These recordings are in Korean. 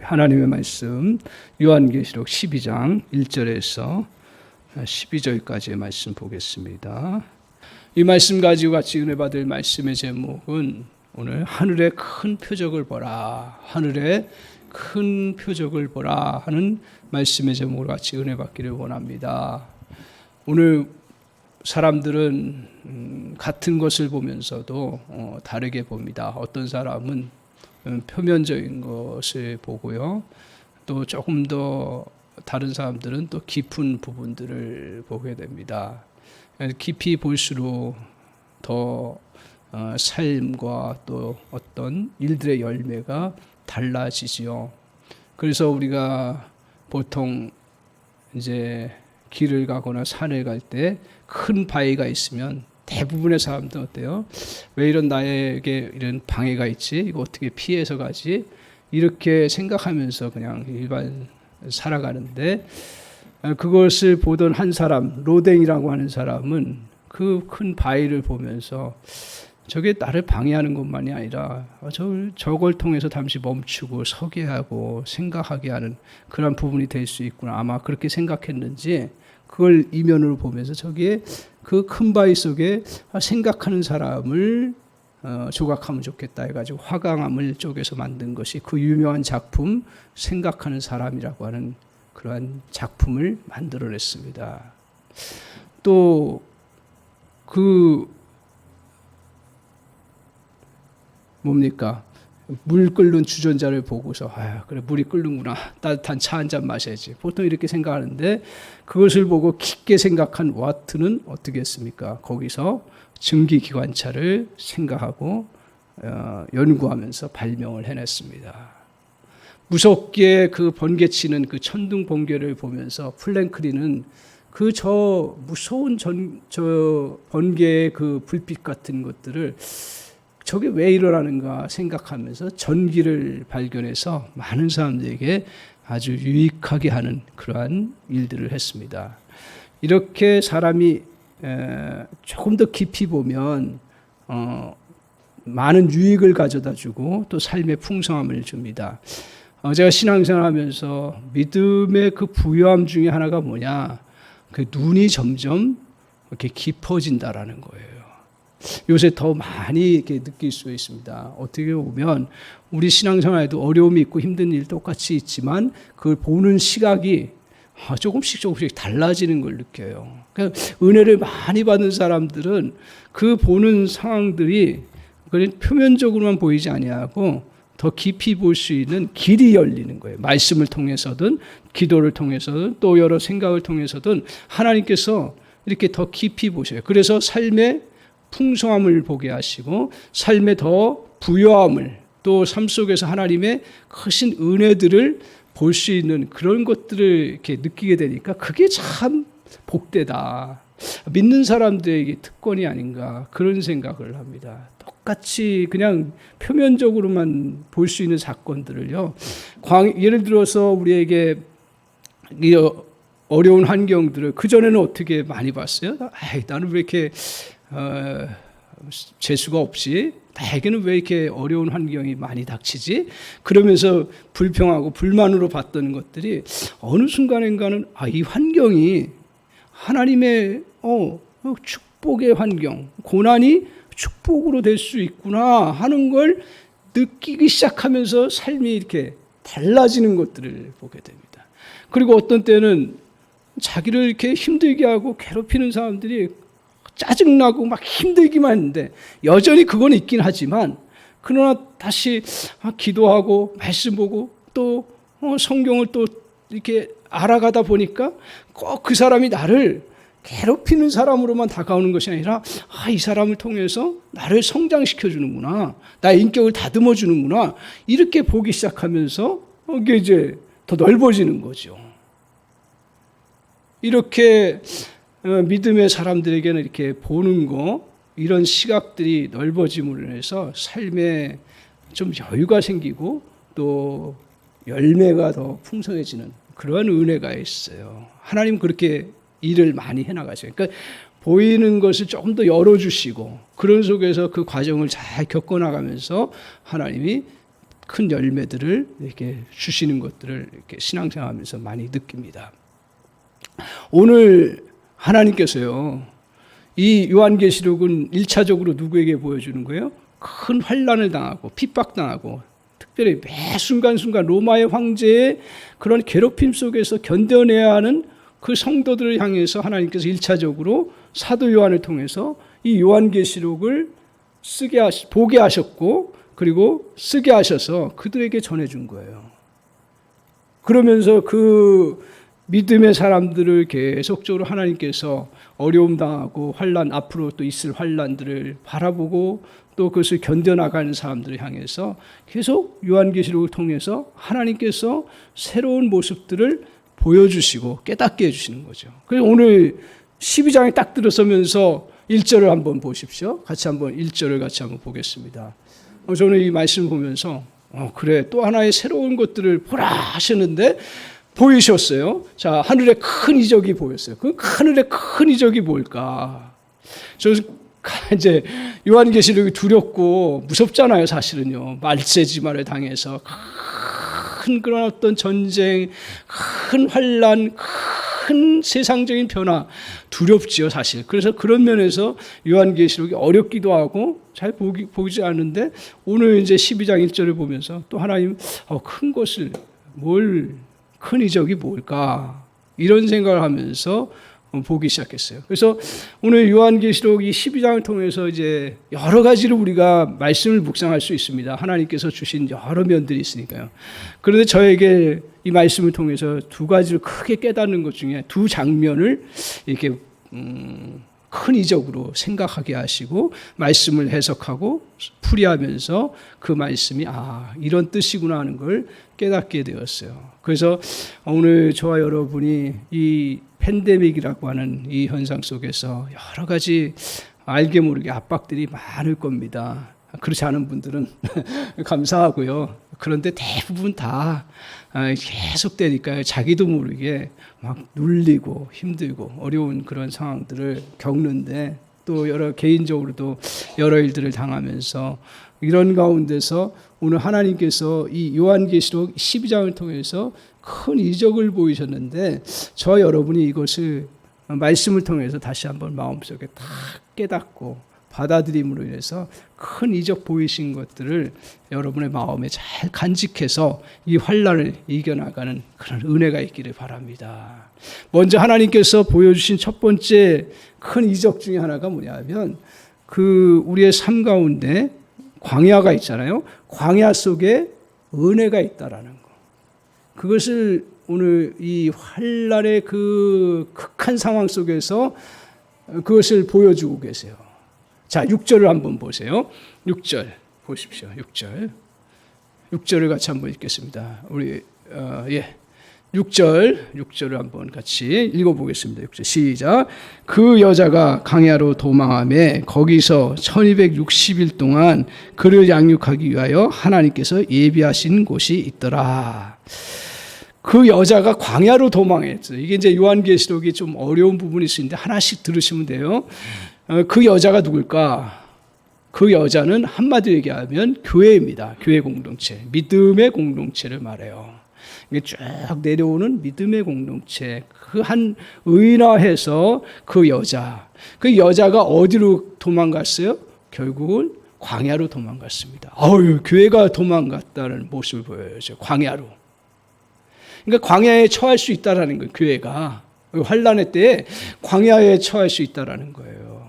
하나님의 말씀 요한계시록 12장 1절에서 12절까지의 말씀 보겠습니다. 이 말씀 가지고 같이 은혜 받을 말씀의 제목은 오늘 하늘의 큰 표적을 보라, 하늘의 큰 표적을 보라 하는 말씀의 제목으로 같이 은혜 받기를 원합니다. 오늘 사람들은 같은 것을 보면서도 다르게 봅니다. 어떤 사람은 표면적인 것을 보고요. 또 조금 더 다른 사람들은 또 깊은 부분들을 보게 됩니다. 깊이 볼수록 더 삶과 또 어떤 일들의 열매가 달라지지요. 그래서 우리가 보통 이제 길을 가거나 산을 갈 때 큰 바위가 있으면 대부분의 사람들은 어때요? 왜 이런 나에게 이런 방해가 있지? 이거 어떻게 피해서 가지? 이렇게 생각하면서 그냥 일반 살아가는데, 그것을 보던 한 사람, 로댕이라고 하는 사람은 그 큰 바위를 보면서 저게 나를 방해하는 것만이 아니라 저걸 통해서 잠시 멈추고 서게 하고 생각하게 하는 그런 부분이 될 수 있구나. 아마 그렇게 생각했는지 그걸 이면으로 보면서 저기에 그 큰 바위 속에 생각하는 사람을 조각하면 좋겠다 해가지고 화강암을 쪼개서 만든 것이 그 유명한 작품 생각하는 사람이라고 하는 그러한 작품을 만들어냈습니다. 또 그 뭡니까? 물 끓는 주전자를 보고서 그래 물이 끓는구나, 따뜻한 차 한 잔 마셔야지, 보통 이렇게 생각하는데 그것을 보고 깊게 생각한 와트는 어떻게 했습니까? 거기서 증기기관차를 생각하고 연구하면서 발명을 해냈습니다. 무섭게 그 번개치는 그 천둥 번개를 보면서 플랭크린은 그 저 무서운 저 번개의 그 불빛 같은 것들을 저게 왜 일어나는가 생각하면서 전기를 발견해서 많은 사람들에게 아주 유익하게 하는 그러한 일들을 했습니다. 이렇게 사람이 조금 더 깊이 보면 많은 유익을 가져다 주고 또 삶의 풍성함을 줍니다. 제가 신앙생활하면서 믿음의 그 부요함 중에 하나가 뭐냐, 그 눈이 점점 이렇게 깊어진다라는 거예요. 요새 더 많이 이렇게 느낄 수 있습니다. 어떻게 보면 우리 신앙생활에도 어려움이 있고 힘든 일 똑같이 있지만 그걸 보는 시각이 조금씩 달라지는 걸 느껴요. 그러니까 은혜를 많이 받은 사람들은 그 보는 상황들이 그냥 표면적으로만 보이지 아니하고 더 깊이 볼 수 있는 길이 열리는 거예요. 말씀을 통해서든 기도를 통해서든 또 여러 생각을 통해서든 하나님께서 이렇게 더 깊이 보셔요. 그래서 삶의 풍성함을 보게 하시고 삶의 더 부요함을, 또 삶 속에서 하나님의 크신 은혜들을 볼 수 있는 그런 것들을 이렇게 느끼게 되니까 그게 참 복되다. 믿는 사람들에게 특권이 아닌가 그런 생각을 합니다. 똑같이 그냥 표면적으로만 볼 수 있는 사건들을요. 예를 들어서 우리에게 이 어려운 환경들을 그전에는 어떻게 많이 봤어요? 나는 왜 이렇게 재수가 없이 나에게는 왜 이렇게 어려운 환경이 많이 닥치지? 그러면서 불평하고 불만으로 봤던 것들이 어느 순간인가는 이 환경이 하나님의 축복의 환경, 고난이 축복으로 될 수 있구나 하는 걸 느끼기 시작하면서 삶이 이렇게 달라지는 것들을 보게 됩니다. 그리고 어떤 때는 자기를 이렇게 힘들게 하고 괴롭히는 사람들이 짜증나고 막 힘들기만 했는데 여전히 그건 있긴 하지만 그러나 다시 기도하고 말씀 보고 또 성경을 또 이렇게 알아가다 보니까 꼭 그 사람이 나를 괴롭히는 사람으로만 다가오는 것이 아니라 이 사람을 통해서 나를 성장시켜 주는구나, 나의 인격을 다듬어 주는구나, 이렇게 보기 시작하면서 이게 이제 더 넓어지는 거죠. 이렇게 믿음의 사람들에게는 이렇게 보는 거, 이런 시각들이 넓어짐으로 인해서 삶에 좀 여유가 생기고 또 열매가 더 풍성해지는 그런 은혜가 있어요. 하나님 그렇게 일을 많이 해나가셔요. 그러니까 보이는 것을 조금 더 열어주시고 그런 속에서 그 과정을 잘 겪어나가면서 하나님이 큰 열매들을 이렇게 주시는 것들을 이렇게 신앙생활하면서 많이 느낍니다. 오늘 하나님께서요, 이 요한계시록은 1차적으로 누구에게 보여주는 거예요? 큰 환난을 당하고 핍박당하고 특별히 매 순간순간 로마의 황제의 그런 괴롭힘 속에서 견뎌내야 하는 그 성도들을 향해서 하나님께서 1차적으로 사도 요한을 통해서 이 요한계시록을 보게 하셨고, 그리고 쓰게 하셔서 그들에게 전해준 거예요. 그러면서 그 믿음의 사람들을 계속적으로 하나님께서 어려움 당하고 환난, 앞으로 또 있을 환난들을 바라보고 또 그것을 견뎌나가는 사람들을 향해서 계속 요한계시록을 통해서 하나님께서 새로운 모습들을 보여주시고 깨닫게 해주시는 거죠. 그래서 오늘 12장에 딱 들어서면서 1절을 한번 보십시오. 같이 한번 1절을 같이 한번 보겠습니다. 저는 이 말씀을 보면서 그래, 또 하나의 새로운 것들을 보라 하시는데 보이셨어요. 자, 하늘에 큰 이적이 보였어요. 그 하늘에 큰 이적이 뭘까? 저는 이제 요한계시록이 두렵고 무섭잖아요, 사실은요. 말세지마를 당해서 큰 그런 어떤 전쟁, 큰 환란, 큰 세상적인 변화, 두렵지요, 사실. 그래서 그런 면에서 요한계시록이 어렵기도 하고 잘 보이지 않는데, 오늘 이제 12장 1절을 보면서 또 하나님 큰 것을 큰 이적이 뭘까? 이런 생각을 하면서 보기 시작했어요. 그래서 오늘 요한계시록 이 12장을 통해서 이제 여러 가지로 우리가 말씀을 묵상할 수 있습니다. 하나님께서 주신 여러 면들이 있으니까요. 그런데 저에게 이 말씀을 통해서 두 가지를 크게 깨닫는 것 중에 두 장면을 이렇게 큰 이적으로 생각하게 하시고 말씀을 해석하고 풀이하면서 그 말씀이 이런 뜻이구나 하는 걸 깨닫게 되었어요. 그래서 오늘 저와 여러분이 이 팬데믹이라고 하는 이 현상 속에서 여러 가지 알게 모르게 압박들이 많을 겁니다. 그렇지 않은 분들은 감사하고요. 그런데 대부분 다 계속되니까 자기도 모르게 막 눌리고 힘들고 어려운 그런 상황들을 겪는데, 또 개인적으로도 여러 일들을 당하면서 이런 가운데서 오늘 하나님께서 이 요한계시록 12장을 통해서 큰 이적을 보이셨는데, 저 여러분이 이것을 말씀을 통해서 다시 한번 마음속에 다 깨닫고 받아들임으로 인해서 큰 이적 보이신 것들을 여러분의 마음에 잘 간직해서 이 환난을 이겨나가는 그런 은혜가 있기를 바랍니다. 먼저 하나님께서 보여주신 첫 번째 큰 이적 중에 하나가 뭐냐면, 우리의 삶 가운데 광야가 있잖아요. 광야 속에 은혜가 있다라는 거. 그것을 오늘 이 환난의 그 극한 상황 속에서 그것을 보여주고 계세요. 자, 6절을 한번 보세요. 6절 보십시오. 6절을 같이 한번 읽겠습니다. 우리 6절을 한번 같이 읽어보겠습니다. 6절 시작. 그 여자가 광야로 도망하며 거기서 1260일 동안 그를 양육하기 위하여 하나님께서 예비하신 곳이 있더라. 그 여자가 광야로 도망했어요. 이게 이제 요한계시록이 좀 어려운 부분이 있는데 하나씩 들으시면 돼요. 그 여자가 누굴까? 그 여자는 한마디로 얘기하면 교회입니다. 교회 공동체, 믿음의 공동체를 말해요. 이게 쭉 내려오는 믿음의 공동체, 그 한 의인화해서 그 여자가 어디로 도망갔어요? 결국은 광야로 도망갔습니다. 교회가 도망갔다는 모습을 보여야죠. 광야로. 그러니까 광야에 처할 수 있다라는 거예요. 교회가 환난의 때에 광야에 처할 수 있다라는 거예요.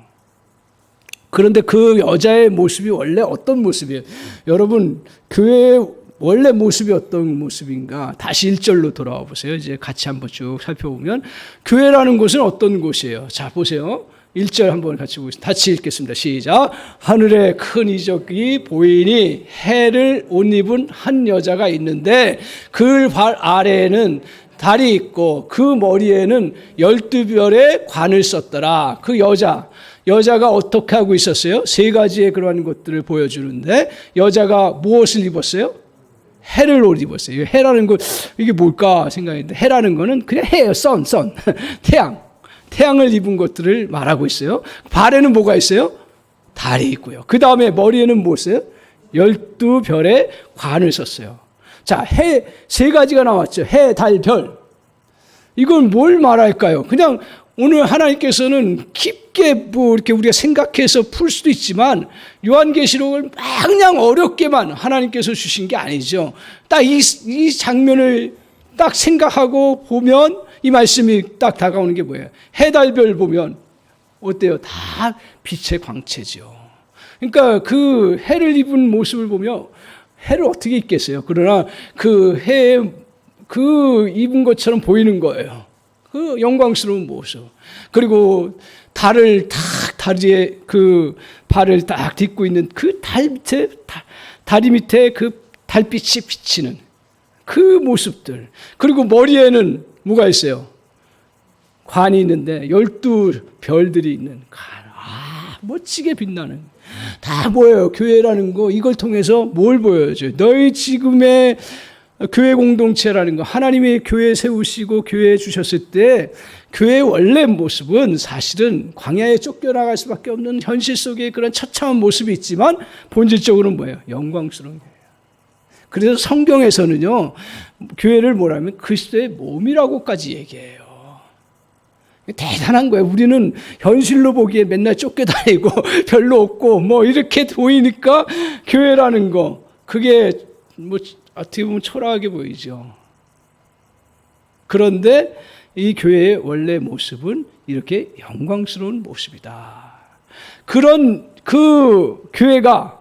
그런데 그 여자의 모습이 원래 어떤 모습이에요? 여러분, 교회의 원래 모습이 어떤 모습인가? 다시 1절로 돌아와 보세요. 이제 같이 한번 쭉 살펴보면 교회라는 곳은 어떤 곳이에요? 자, 보세요. 1절 한번 같이 보겠습니다. 같이 읽겠습니다. 시작. 하늘에 큰 이적이 보이니 해를 옷 입은 한 여자가 있는데 그 발 아래에는 달이 있고 그 머리에는 12별의 관을 썼더라. 그 여자가 어떻게 하고 있었어요? 세 가지의 그러한 것들을 보여주는데, 여자가 무엇을 입었어요? 해를 옷 입었어요. 해라는 것, 이게 뭘까 생각했는데, 해라는 거는 그냥 해예요. 선. 태양을 입은 것들을 말하고 있어요. 발에는 뭐가 있어요? 달이 있고요. 그 다음에 머리에는 무엇이에요? 12별의 관을 썼어요. 자, 해 세 가지가 나왔죠. 해, 달, 별. 이건 뭘 말할까요? 그냥 오늘 하나님께서는 깊게 뭐 이렇게 우리가 생각해서 풀 수도 있지만 요한계시록을 그냥 어렵게만 하나님께서 주신 게 아니죠. 딱 이 장면을 딱 생각하고 보면 이 말씀이 딱 다가오는 게 뭐예요? 해, 달, 별 보면 어때요? 다 빛의 광채죠. 그러니까 그 해를 입은 모습을 보며 해를 어떻게 입겠어요? 그러나 그 해, 그 입은 것처럼 보이는 거예요. 그 영광스러운 모습. 그리고 달을 딱 다리에 그 발을 딱 딛고 있는 그 달 밑에, 다리 밑에 그 달빛이 비치는 그 모습들. 그리고 머리에는 뭐가 있어요? 관이 있는데 12별들이 있는 관. 멋지게 빛나는. 다 보여요. 교회라는 거 이걸 통해서 뭘 보여줘요? 너희 지금의 교회 공동체라는 거, 하나님이 교회 세우시고 교회 주셨을 때 교회의 원래 모습은 사실은 광야에 쫓겨나갈 수밖에 없는 현실 속에 그런 처참한 모습이 있지만 본질적으로는 뭐예요? 영광스러운 거예요. 그래서 성경에서는요, 교회를 뭐라면 그리스도의 몸이라고까지 얘기해요. 대단한 거예요. 우리는 현실로 보기에 맨날 쫓겨다니고 별로 없고 뭐 이렇게 보이니까 교회라는 거, 그게 뭐 어떻게 보면 초라하게 보이죠. 그런데 이 교회의 원래 모습은 이렇게 영광스러운 모습이다. 그런 그 교회가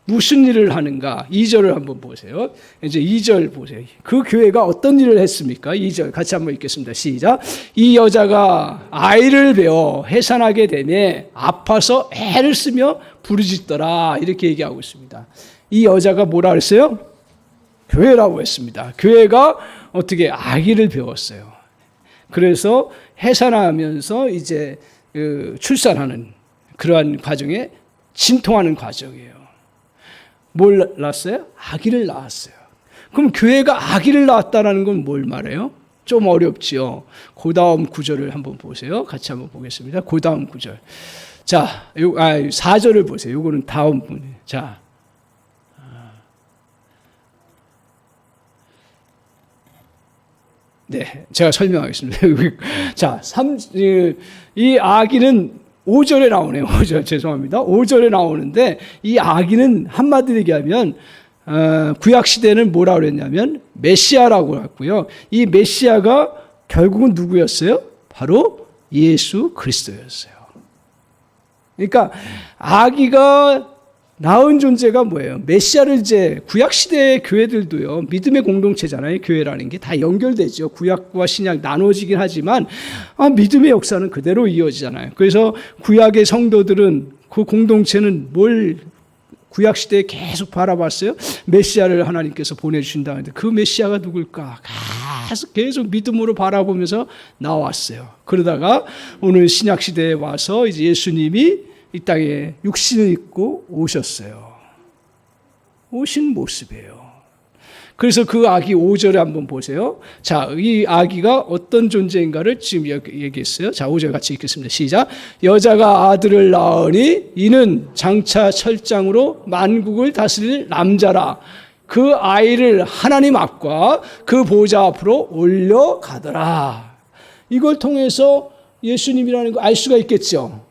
무슨 일을 하는가? 2절을 한번 보세요. 이제 2절 보세요. 그 교회가 어떤 일을 했습니까? 2절 같이 한번 읽겠습니다. 시작. 이 여자가 아이를 베어 해산하게 되매 아파서 애를 쓰며 부르짖더라. 이렇게 얘기하고 있습니다. 이 여자가 뭐라 그랬어요? 교회라고 했습니다. 교회가 어떻게 아기를 배웠어요. 그래서 해산하면서 이제 출산하는 그러한 과정에 진통하는 과정이에요. 뭘 낳았어요? 아기를 낳았어요. 그럼 교회가 아기를 낳았다는 건 뭘 말해요? 좀 어렵지요. 그 다음 구절을 한번 보세요. 같이 한번 보겠습니다. 그 다음 구절. 자, 4절을 보세요. 요거는 다음 분이. 자. 네, 제가 설명하겠습니다. 자, 이 아기는 5절에 나오네요. 5절, 죄송합니다. 5절에 나오는데 이 아기는 한마디로 얘기하면 구약시대는 뭐라고 그랬냐면 메시아라고 했고요. 이 메시아가 결국은 누구였어요? 바로 예수 그리스도였어요. 그러니까 아기가 낳은 존재가 뭐예요? 메시아를 이제 구약시대의 교회들도요, 믿음의 공동체잖아요. 교회라는 게 다 연결되죠. 구약과 신약 나눠지긴 하지만 믿음의 역사는 그대로 이어지잖아요. 그래서 구약의 성도들은 그 공동체는 뭘 구약시대에 계속 바라봤어요? 메시아를 하나님께서 보내주신다는데 그 메시아가 누굴까? 계속 믿음으로 바라보면서 나왔어요. 그러다가 오늘 신약시대에 와서 이제 예수님이 이 땅에 육신을 입고 오셨어요. 오신 모습이에요. 그래서 그 아기 5절에 한번 보세요. 자, 이 아기가 어떤 존재인가를 지금 얘기했어요. 자, 5절 같이 읽겠습니다. 시작. 여자가 아들을 낳으니 이는 장차 철장으로 만국을 다스릴 남자라. 그 아이를 하나님 앞과 그 보좌 앞으로 올려가더라. 이걸 통해서 예수님이라는 거 알 수가 있겠죠.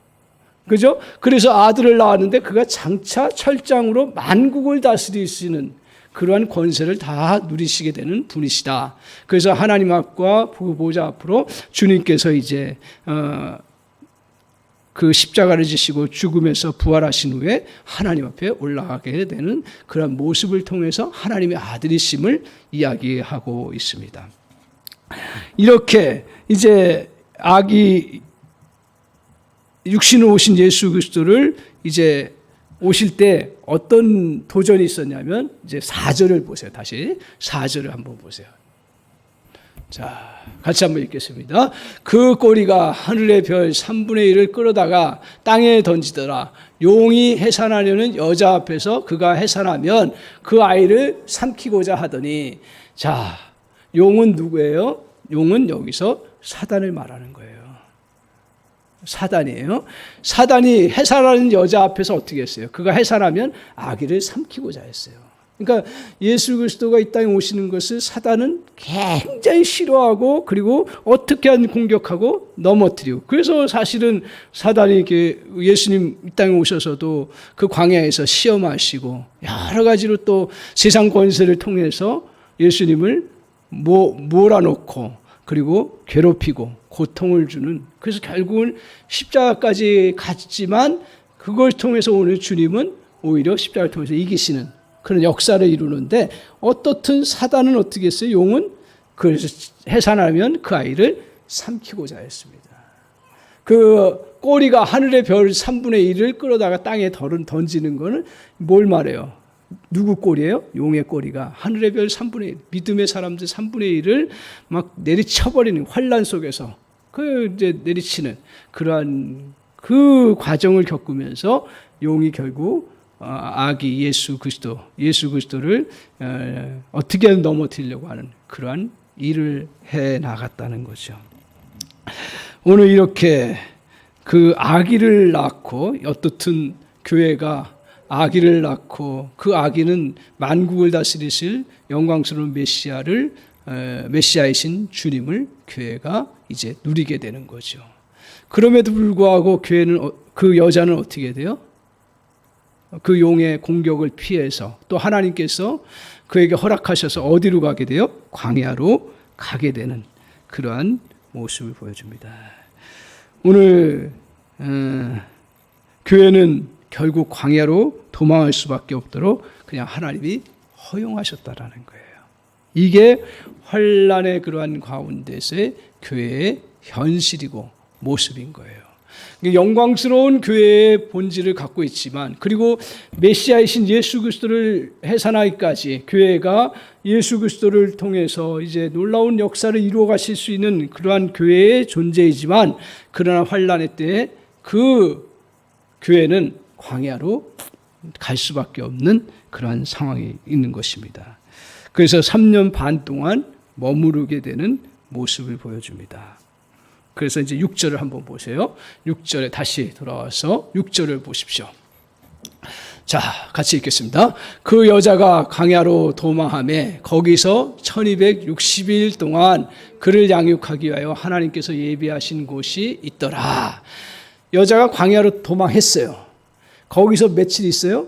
그죠? 그래서 아들을 낳았는데 그가 장차 철장으로 만국을 다스릴 수 있는 그러한 권세를 다 누리시게 되는 분이시다. 그래서 하나님 앞과 보좌 앞으로 주님께서 이제 그 십자가를 지시고 죽음에서 부활하신 후에 하나님 앞에 올라가게 되는 그런 모습을 통해서 하나님의 아들이심을 이야기하고 있습니다. 이렇게 이제 아기 육신으로 오신 예수 그리스도를 이제 오실 때 어떤 도전이 있었냐면 이제 4절을 보세요. 다시 4절을 한번 보세요. 자, 같이 한번 읽겠습니다. 그 꼬리가 하늘의 별 3분의 1을 끌어다가 땅에 던지더라. 용이 해산하려는 여자 앞에서 그가 해산하면 그 아이를 삼키고자 하더니, 자, 용은 누구예요? 용은 여기서 사단을 말하는 거예요. 사단이에요. 사단이 해산하는 여자 앞에서 어떻게 했어요? 그가 해산하면 아기를 삼키고자 했어요. 그러니까 예수 그리스도가 이 땅에 오시는 것을 사단은 굉장히 싫어하고 그리고 어떻게 하든 공격하고 넘어뜨리고, 그래서 사실은 사단이 이렇게 예수님 이 땅에 오셔서도 그 광야에서 시험하시고 여러 가지로 또 세상 권세를 통해서 예수님을 몰아놓고 그리고 괴롭히고 고통을 주는, 그래서 결국은 십자가까지 갔지만 그걸 통해서 오늘 주님은 오히려 십자가를 통해서 이기시는 그런 역사를 이루는데, 어떻든 사단은 어떻게 했어요? 용은 그래서 해산하면 그 아이를 삼키고자 했습니다. 그 꼬리가 하늘의 별 3분의 1을 끌어다가 땅에 던지는 거는 뭘 말해요? 누구 꼬리예요? 용의 꼬리가 하늘의 별 3분의 1, 믿음의 사람들 3분의 1을 막 내리쳐버리는, 환란 속에서 그 이제 내리치는 그러한 그 과정을 겪으면서 용이 결국 아기 예수 그리스도를 어떻게든 넘어뜨리려고 하는 그러한 일을 해 나갔다는 거죠. 오늘 이렇게 그 아기를 낳고, 어떻든 교회가 아기를 낳고 그 아기는 만국을 다스리실 영광스러운 메시아이신 주님을 교회가 이제 누리게 되는 거죠. 그럼에도 불구하고 교회는, 그 여자는 어떻게 돼요? 그 용의 공격을 피해서 또 하나님께서 그에게 허락하셔서 어디로 가게 돼요? 광야로 가게 되는 그러한 모습을 보여줍니다. 오늘 교회는 결국 광야로 도망할 수밖에 없도록 그냥 하나님이 허용하셨다라는 거예요. 이게 환란의 그러한 가운데서의 교회의 현실이고 모습인 거예요. 영광스러운 교회의 본질을 갖고 있지만, 그리고 메시아이신 예수 그리스도를 해산하기까지 교회가 예수 그리스도를 통해서 이제 놀라운 역사를 이루어 가실 수 있는 그러한 교회의 존재이지만, 그러나 환란의 때에 그 교회는 광야로 갈 수밖에 없는 그러한 상황이 있는 것입니다. 그래서 3년 반 동안 머무르게 되는 모습을 보여줍니다. 그래서 이제 6절을 한번 보세요. 6절에 다시 돌아와서 6절을 보십시오. 자, 같이 읽겠습니다. 그 여자가 광야로 도망하며 거기서 1260일 동안 그를 양육하기 위하여 하나님께서 예비하신 곳이 있더라. 여자가 광야로 도망했어요. 거기서 며칠 있어요?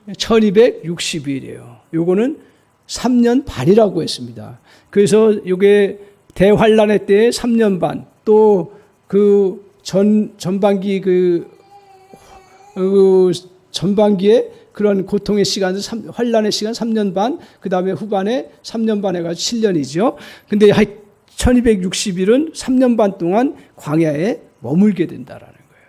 1260일이에요. 요거는 3년 반이라고 했습니다. 그래서 이게 대환란의 때에 3년 반, 또 그 전반기 전반기에 그런 고통의 시간, 환란의 시간 3년 반, 그 다음에 후반에 3년 반 해가지고 7년이죠. 근데 1260일은 3년 반 동안 광야에 머물게 된다라는 거예요.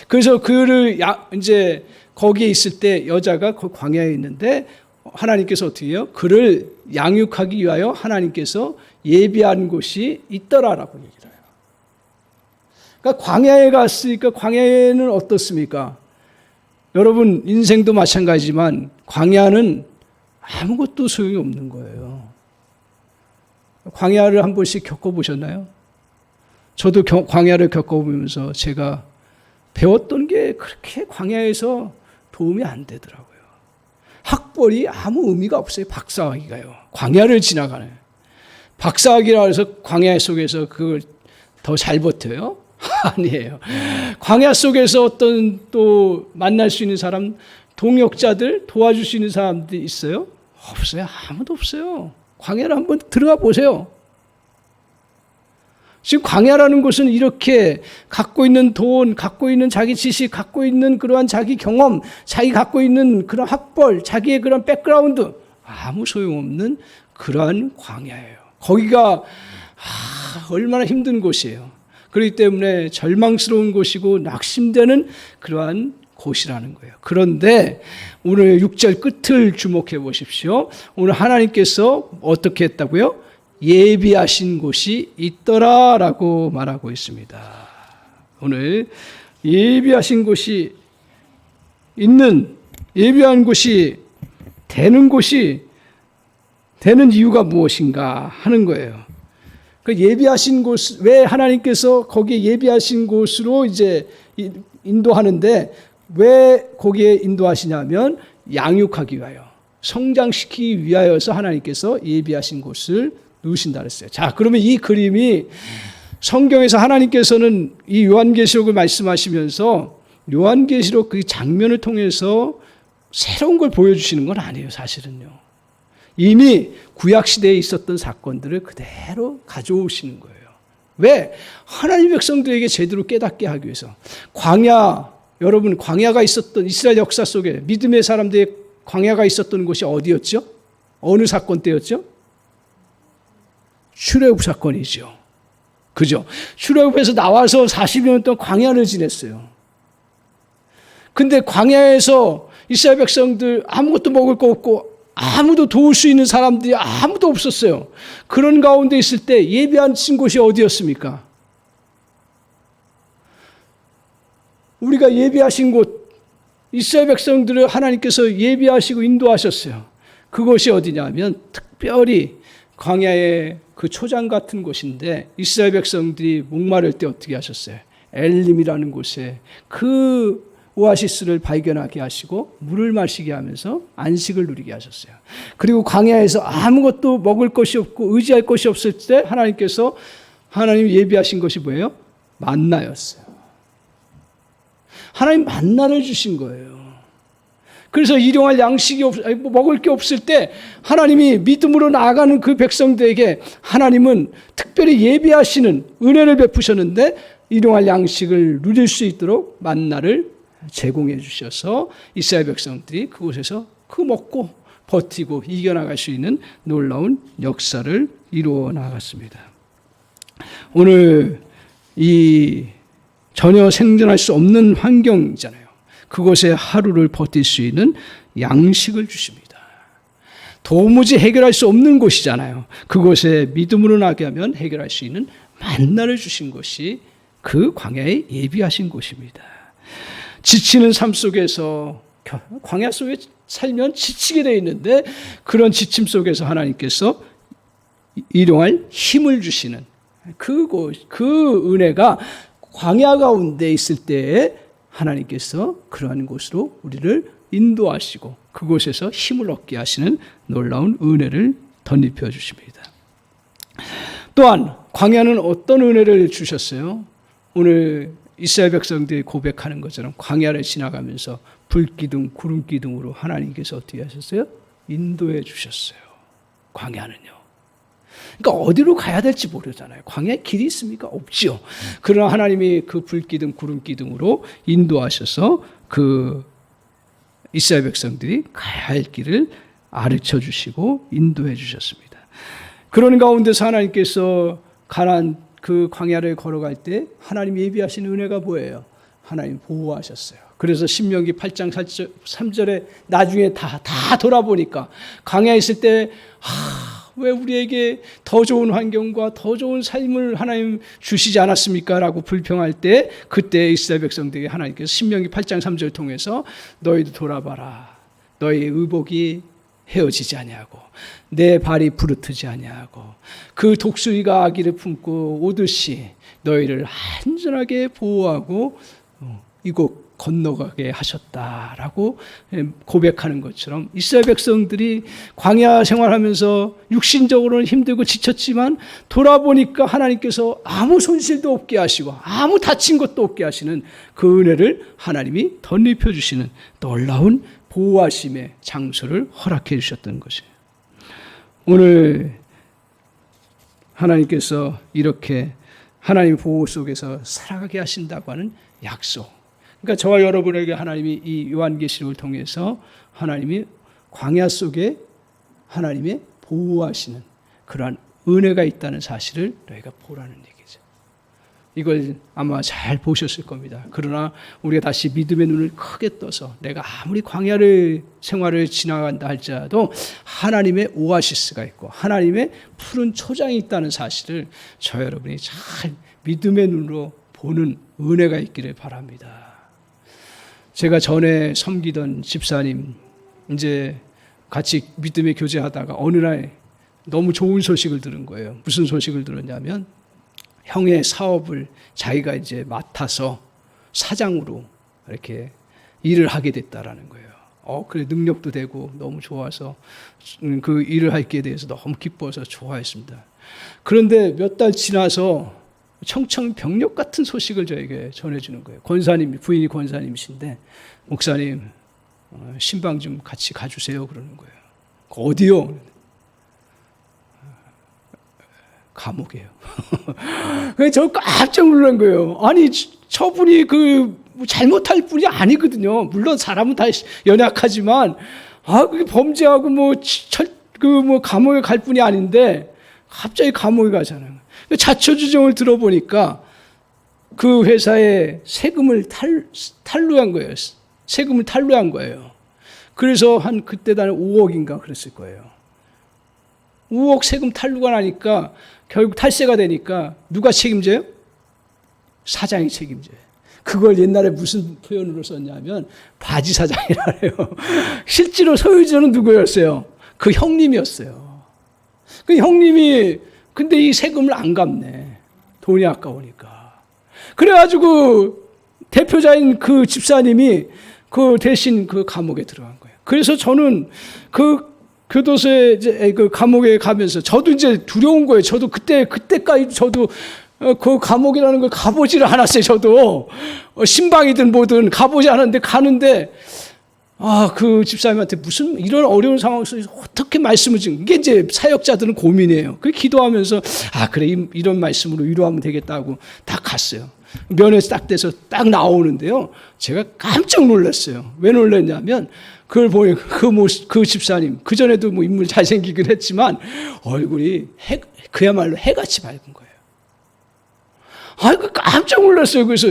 그래서 그를 이제 거기에 있을 때 여자가 그 광야에 있는데 하나님께서 어떻게 해요? 그를 양육하기 위하여 하나님께서 예비한 곳이 있더라라고 얘기를 해요. 그러니까 광야에 갔으니까 광야에는 어떻습니까? 여러분 인생도 마찬가지지만 광야는 아무것도 소용이 없는 거예요. 광야를 한 번씩 겪어보셨나요? 저도 광야를 겪어보면서 제가 배웠던 게 그렇게 광야에서 도움이 안 되더라고요. 학벌이 아무 의미가 없어요. 박사학위가요. 광야를 지나가는. 박사학위라 해서 광야 속에서 그걸 더 잘 버텨요? 아니에요. 광야 속에서 어떤 또 만날 수 있는 사람, 동역자들, 도와줄 수 있는 사람들이 있어요? 없어요. 아무도 없어요. 광야를 한번 들어가 보세요. 지금 광야라는 곳은 이렇게 갖고 있는 돈, 갖고 있는 자기 지식, 갖고 있는 그러한 자기 경험, 자기 갖고 있는 그런 학벌, 자기의 그런 백그라운드, 아무 소용없는 그러한 광야예요. 거기가 얼마나 힘든 곳이에요. 그렇기 때문에 절망스러운 곳이고 낙심되는 그러한 곳이라는 거예요. 그런데 오늘 6절 끝을 주목해 보십시오. 오늘 하나님께서 어떻게 했다고요? 예비하신 곳이 있더라라고 말하고 있습니다. 오늘 예비하신 곳이 있는, 예비한 곳이 되는 이유가 무엇인가 하는 거예요. 그 예비하신 곳, 왜 하나님께서 거기에 예비하신 곳으로 이제 인도하는데 왜 거기에 인도하시냐면 양육하기 위하여, 성장시키기 위하여서 하나님께서 예비하신 곳을 누우신다 그랬어요. 자, 그러면 이 그림이 성경에서 하나님께서는 이 요한계시록을 말씀하시면서 요한계시록 그 장면을 통해서 새로운 걸 보여주시는 건 아니에요, 사실은요. 이미 구약시대에 있었던 사건들을 그대로 가져오시는 거예요. 왜? 하나님 백성들에게 제대로 깨닫게 하기 위해서. 광야, 여러분 광야가 있었던 이스라엘 역사 속에 믿음의 사람들의 광야가 있었던 곳이 어디였죠? 어느 사건 때였죠? 출애굽 사건이죠. 그죠? 출애굽에서 나와서 40년 동안 광야를 지냈어요. 근데 광야에서 이스라엘 백성들 아무것도 먹을 거 없고 아무도 도울 수 있는 사람들이 아무도 없었어요. 그런 가운데 있을 때 예비하신 곳이 어디였습니까? 우리가 예비하신 곳, 이스라엘 백성들을 하나님께서 예비하시고 인도하셨어요. 그곳이 어디냐면 특별히 광야의 그 초장 같은 곳인데 이스라엘 백성들이 목마를 때 어떻게 하셨어요? 엘림이라는 곳에 그 오아시스를 발견하게 하시고 물을 마시게 하면서 안식을 누리게 하셨어요. 그리고 광야에서 아무것도 먹을 것이 없고 의지할 것이 없을 때 하나님께서 하나님 예비하신 것이 뭐예요? 만나였어요. 하나님 만나를 주신 거예요. 그래서 일용할 양식이 먹을 게 없을 때 하나님이 믿음으로 나아가는 그 백성들에게 하나님은 특별히 예비하시는 은혜를 베푸셨는데 일용할 양식을 누릴 수 있도록 만나를 제공해 주셔서 이스라엘 백성들이 그곳에서 그 먹고 버티고 이겨나갈 수 있는 놀라운 역사를 이루어 나갔습니다. 오늘 이 전혀 생존할 수 없는 환경이잖아요. 그곳에 하루를 버틸 수 있는 양식을 주십니다. 도무지 해결할 수 없는 곳이잖아요. 그곳에 믿음으로 나게 하면 해결할 수 있는 만나를 주신 것이 그 광야에 예비하신 곳입니다. 지치는 삶 속에서 광야 속에 살면 지치게 되어 있는데 그런 지침 속에서 하나님께서 일용할 힘을 주시는 그 은혜가 광야 가운데 있을 때에 하나님께서 그러한 곳으로 우리를 인도하시고 그곳에서 힘을 얻게 하시는 놀라운 은혜를 덧입혀 주십니다. 또한 광야는 어떤 은혜를 주셨어요? 오늘 이스라엘 백성들이 고백하는 것처럼 광야를 지나가면서 불기둥, 구름기둥으로 하나님께서 어떻게 하셨어요? 인도해 주셨어요. 광야는요. 그러니까 어디로 가야 될지 모르잖아요. 광야에 길이 있습니까? 없지요. 그러나 하나님이 그 불기둥, 구름기둥으로 인도하셔서 그 이스라엘 백성들이 가야 할 길을 가르쳐 주시고 인도해 주셨습니다. 그런 가운데서 하나님께서 가나안 그 광야를 걸어갈 때 하나님 예비하신 은혜가 뭐예요? 하나님 보호하셨어요. 그래서 신명기 8장 3절에 나중에 다 돌아보니까 광야에 있을 때 왜 우리에게 더 좋은 환경과 더 좋은 삶을 하나님 주시지 않았습니까? 라고 불평할 때 그때 이스라엘 백성들에게 하나님께서 신명기 8장 3절을 통해서 너희도 돌아봐라. 너희의 의복이 헤어지지 아니하고 내 발이 부르트지 아니하고 그 독수리가 아기를 품고 오듯이 너희를 안전하게 보호하고 이곳 건너가게 하셨다라고 고백하는 것처럼 이스라엘 백성들이 광야 생활하면서 육신적으로는 힘들고 지쳤지만 돌아보니까 하나님께서 아무 손실도 없게 하시고 아무 다친 것도 없게 하시는 그 은혜를 하나님이 덧입혀 주시는 놀라운 보호하심의 장소를 허락해 주셨던 것이에요. 오늘 하나님께서 이렇게 하나님 보호 속에서 살아가게 하신다고 하는 약속. 그러니까 저와 여러분에게 하나님이 이 요한계시록을 통해서 하나님이 광야 속에 하나님의 보호하시는 그러한 은혜가 있다는 사실을 너희가 보라는 얘기죠. 이걸 아마 잘 보셨을 겁니다. 그러나 우리가 다시 믿음의 눈을 크게 떠서 내가 아무리 광야를 생활을 지나간다 할지라도 하나님의 오아시스가 있고 하나님의 푸른 초장이 있다는 사실을 저 여러분이 잘 믿음의 눈으로 보는 은혜가 있기를 바랍니다. 제가 전에 섬기던 집사님 이제 같이 믿음의 교제하다가 어느 날 너무 좋은 소식을 들은 거예요. 무슨 소식을 들었냐면 형의 사업을 자기가 이제 맡아서 사장으로 이렇게 일을 하게 됐다라는 거예요. 그래 능력도 되고 너무 좋아서 그 일을 하게 돼서 너무 기뻐서 좋아했습니다. 그런데 몇 달 지나서 청천벽력 같은 소식을 저에게 전해주는 거예요. 권사님, 부인이 권사님이신데 목사님 신방 좀 같이 가주세요 그러는 거예요. 어디요? 감옥이에요. 그래서 저 깜짝 놀란 거예요. 아니 저분이 잘못할 분이 아니거든요. 물론 사람은 다 연약하지만 그게 범죄하고 감옥에 갈 분이 아닌데 갑자기 감옥에 가잖아요. 자초지종을 들어보니까 그 회사에 세금을 탈루한 거예요. 세금을 탈루한 거예요. 그래서 그때 단 5억인가 그랬을 거예요. 5억 세금 탈루가 나니까 결국 탈세가 되니까 누가 책임져요? 사장이 책임져요. 그걸 옛날에 무슨 표현으로 썼냐면 바지 사장이라래요. 실제로 소유주는 누구였어요? 그 형님이었어요. 그 형님이 근데 이 세금을 안 갚네. 돈이 아까우니까. 그래가지고 대표자인 그 집사님이 대신 감옥에 들어간 거예요. 그래서 저는 교도소에 그 감옥에 가면서 저도 이제 두려운 거예요. 저도 그때까지 저도 그 감옥이라는 걸 가보지를 않았어요. 저도 신방이든 뭐든 가보지 않았는데 가는데 그 집사님한테 무슨 이런 어려운 상황 속에서 어떻게 말씀을 지금 이게 이제 사역자들은 고민이에요. 그 기도하면서 그래 이런 말씀으로 위로하면 되겠다고 딱 갔어요. 면회에서 딱 돼서 딱 나오는데요. 제가 깜짝 놀랐어요. 왜 놀랐냐면 그걸 보니 그 집사님 그 전에도 인물 잘생기긴 했지만 얼굴이 그야말로 해같이 밝은 거예요. 깜짝 놀랐어요. 그래서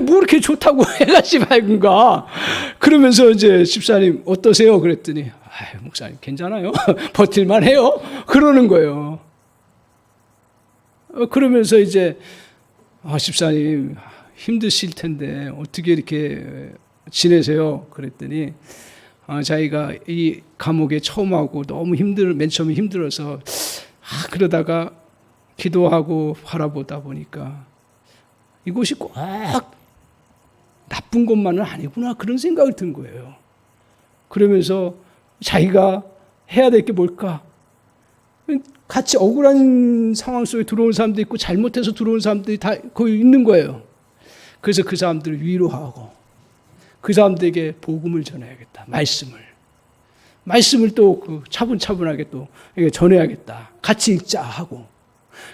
뭐 이렇게 좋다고 해같이 밝은가? 그러면서 이제 집사님 어떠세요? 그랬더니 목사님 괜찮아요. 버틸만 해요. 그러는 거예요. 그러면서 이제 집사님 힘드실 텐데 어떻게 이렇게 지내세요? 그랬더니 자기가 이 감옥에 처음 하고 너무 맨 처음에 힘들어서 그러다가 기도하고 바라보다 보니까 이곳이 꼭 나쁜 것만은 아니구나 그런 생각이 든 거예요. 그러면서 자기가 해야 될 게 뭘까? 같이 억울한 상황 속에 들어온 사람도 있고 잘못해서 들어온 사람들이 다 거기 있는 거예요. 그래서 그 사람들을 위로하고 그 사람들에게 복음을 전해야겠다. 말씀을 또 차분차분하게 또 전해야겠다. 같이 읽자 하고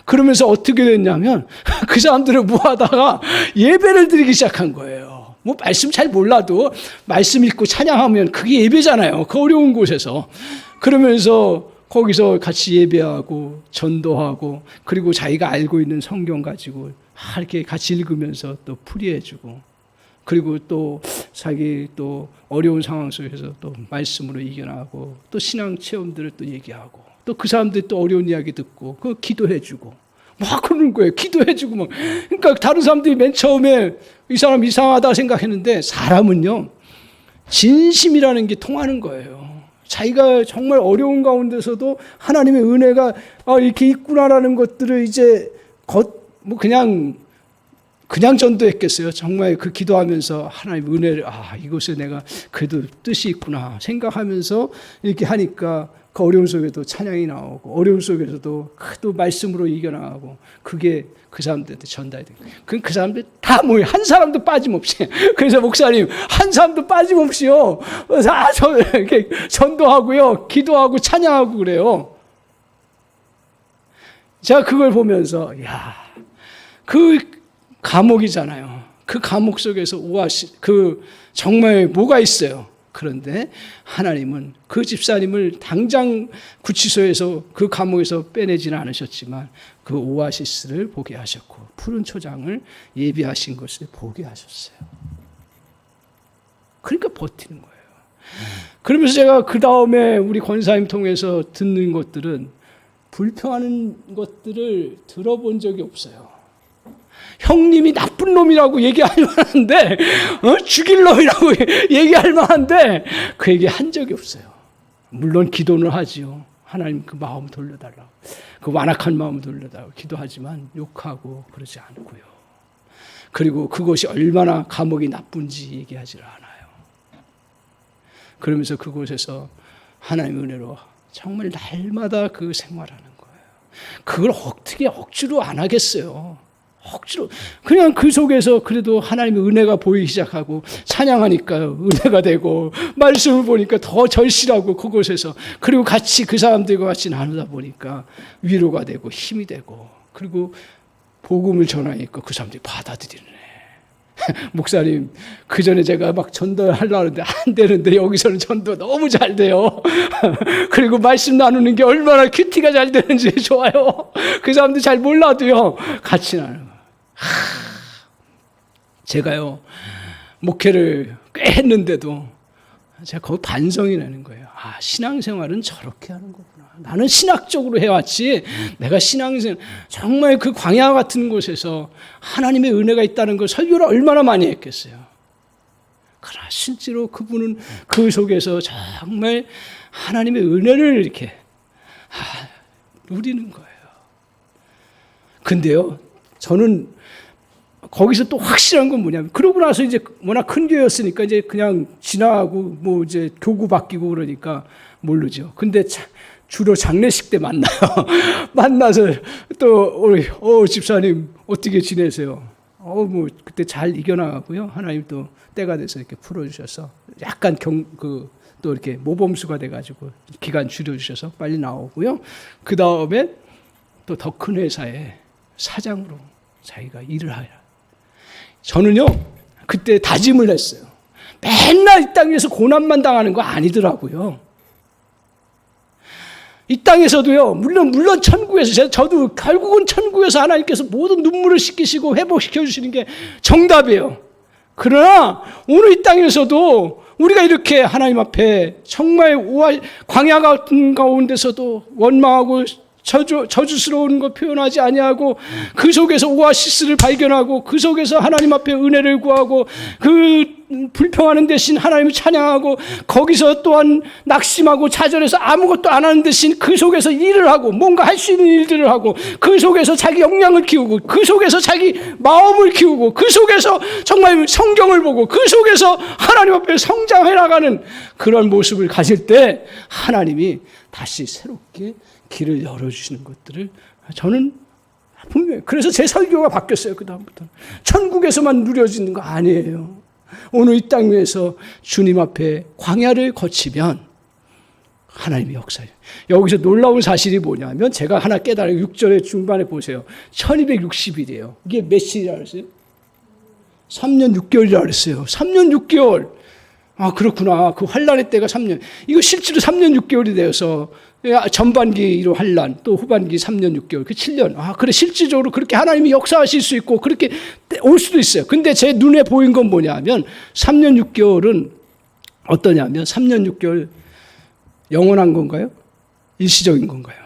그러면서 어떻게 됐냐면 그 사람들을 모아다가 예배를 드리기 시작한 거예요. 말씀 잘 몰라도 말씀 읽고 찬양하면 그게 예배잖아요. 그 어려운 곳에서. 그러면서 거기서 같이 예배하고 전도하고 그리고 자기가 알고 있는 성경 가지고 이렇게 같이 읽으면서 또 풀이해주고 그리고 또 자기 또 어려운 상황 속에서 또 말씀으로 이겨나가고 또 신앙 체험들을 또 얘기하고 또 그 사람들이 또 어려운 이야기 듣고 그 기도해주고 그러는 거예요. 기도해주고 그러니까 다른 사람들이 맨 처음에 이 사람 이상하다 생각했는데 사람은요 진심이라는 게 통하는 거예요. 자기가 정말 어려운 가운데서도 하나님의 은혜가 이렇게 있구나라는 것들을 이제 그냥 전도했겠어요. 정말 그 기도하면서 하나님의 은혜를 이곳에 내가 그래도 뜻이 있구나 생각하면서 이렇게 하니까 그 어려움 속에도 찬양이 나오고 어려움 속에서도 또 말씀으로 이겨나가고 그게 그 사람들한테 전달이 된 거예요. 그 사람들 다 모여 한 사람도 빠짐없이. 그래서 목사님 한 사람도 빠짐없이요 다 이렇게 전도하고요 기도하고 찬양하고 그래요. 제가 그걸 보면서 그 감옥이잖아요. 그 감옥 속에서 정말 뭐가 있어요. 그런데 하나님은 그 집사님을 당장 구치소에서 그 감옥에서 빼내지는 않으셨지만 그 오아시스를 보게 하셨고 푸른 초장을 예비하신 것을 보게 하셨어요. 그러니까 버티는 거예요. 그러면서 제가 그 다음에 우리 권사님 통해서 듣는 것들은 불평하는 것들을 들어본 적이 없어요. 형님이 나쁜 놈이라고 얘기할 만한데 죽일 놈이라고 얘기할 만한데 그 얘기 한 적이 없어요. 물론 기도는 하지요. 하나님 그 마음 돌려달라고, 그 완악한 마음 돌려달라고 기도하지만 욕하고 그러지 않고요. 그리고 그것이 얼마나 감옥이 나쁜지 얘기하지를 않아요. 그러면서 그곳에서 하나님의 은혜로 정말 날마다 그 생활하는 거예요. 그걸 어떻게 억지로 안 하겠어요. 억지로 그냥 그 속에서 그래도 하나님의 은혜가 보이기 시작하고 찬양하니까 은혜가 되고 말씀을 보니까 더 절실하고 그곳에서 그리고 같이 그 사람들과 같이 나누다 보니까 위로가 되고 힘이 되고 그리고 복음을 전하니까 그 사람들이 받아들이네. 목사님, 그 전에 제가 막 전도하려고 하는데 안 되는데 여기서는 전도 너무 잘 돼요. 그리고 말씀 나누는 게 얼마나 큐티가 잘 되는지 좋아요. 그 사람들 잘 몰라도요, 같이 나누는 거예요. 제가요, 목회를 꽤 했는데도 제가 거기 반성이 나는 거예요. 아, 신앙생활은 저렇게 하는 거구나. 나는 신학적으로 해왔지. 내가 신앙생활, 정말 그 광야 같은 곳에서 하나님의 은혜가 있다는 걸 설교를 얼마나 많이 했겠어요. 그러나 실제로 그분은 그 속에서 정말 하나님의 은혜를 이렇게 누리는 거예요. 근데요, 저는 거기서 또 확실한 건 뭐냐면, 그러고 나서 이제 워낙 큰 교회였으니까 이제 그냥 지나가고 뭐 이제 교구 바뀌고 그러니까 모르죠. 근데 주로 장례식 때 만나요. 만나서 또 우리 집사님 어떻게 지내세요? 뭐 그때 잘 이겨나가고요. 하나님 또 때가 돼서 이렇게 풀어주셔서 약간 또 이렇게 모범수가 돼가지고 기간 줄여주셔서 빨리 나오고요. 그 다음에 또 더 큰 회사에 사장으로 자기가 일을 하라. 저는요 그때 다짐을 했어요. 맨날 이 땅에서 고난만 당하는 거 아니더라고요. 이 땅에서도요, 물론 천국에서, 저도 결국은 천국에서 하나님께서 모든 눈물을 씻기시고 회복시켜 주시는 게 정답이에요. 그러나 오늘 이 땅에서도 우리가 이렇게 하나님 앞에 정말 광야 같은 가운데서도 원망하고 저주스러운 거 표현하지 아니하고 그 속에서 오아시스를 발견하고 그 속에서 하나님 앞에 은혜를 구하고 그 불평하는 대신 하나님을 찬양하고 거기서 또한 낙심하고 좌절해서 아무것도 안 하는 대신 그 속에서 일을 하고 뭔가 할 수 있는 일들을 하고 그 속에서 자기 역량을 키우고 그 속에서 자기 마음을 키우고 그 속에서 정말 성경을 보고 그 속에서 하나님 앞에 성장해 나가는 그런 모습을 가질 때 하나님이 다시 새롭게 길을 열어주시는 것들을 저는 분명히, 그래서 제 설교가 바뀌었어요. 그 다음부터 천국에서만 누려지는 거 아니에요. 오늘 이 땅 위에서 주님 앞에 광야를 거치면 하나님의 역사예요. 여기서 놀라운 사실이 뭐냐면 제가 하나 깨달아요. 6절의 중반에 보세요. 1260일이에요. 이게 며칠이라고 했어요? 3년 6개월이라고 그랬어요. 3년 6개월. 아, 그렇구나. 그 환란의 때가 3년. 이거 실제로 3년 6개월이 되어서 전반기로 환란, 또 후반기 3년 6개월, 그 7년. 아, 그래, 실질적으로 그렇게 하나님이 역사하실 수 있고, 그렇게 올 수도 있어요. 근데 제 눈에 보인 건 뭐냐면, 3년 6개월은 어떠냐면, 3년 6개월 영원한 건가요? 일시적인 건가요?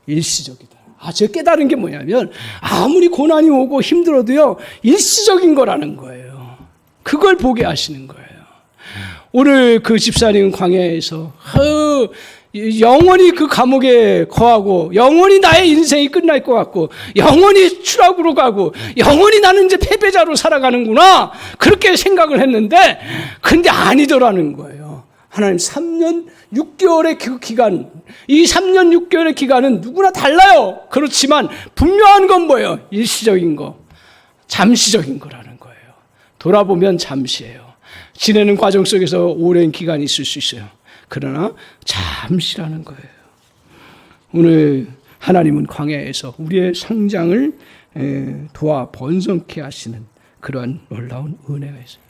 일시적이다. 아, 제가 깨달은 게 뭐냐면, 아무리 고난이 오고 힘들어도요, 일시적인 거라는 거예요. 그걸 보게 하시는 거예요. 오늘 그 집사님 광야에서, 영원히 그 감옥에 거하고 영원히 나의 인생이 끝날 것 같고 영원히 추락으로 가고 영원히 나는 이제 패배자로 살아가는구나 그렇게 생각을 했는데 근데 아니더라는 거예요. 하나님 3년 6개월의 그 기간, 이 3년 6개월의 기간은 누구나 달라요. 그렇지만 분명한 건 뭐예요? 일시적인 거, 잠시적인 거라는 거예요. 돌아보면 잠시예요. 지내는 과정 속에서 오랜 기간이 있을 수 있어요. 그러나 잠시라는 거예요. 오늘 하나님은 광야에서 우리의 성장을 도와 번성케 하시는 그러한 놀라운 은혜가 있어요.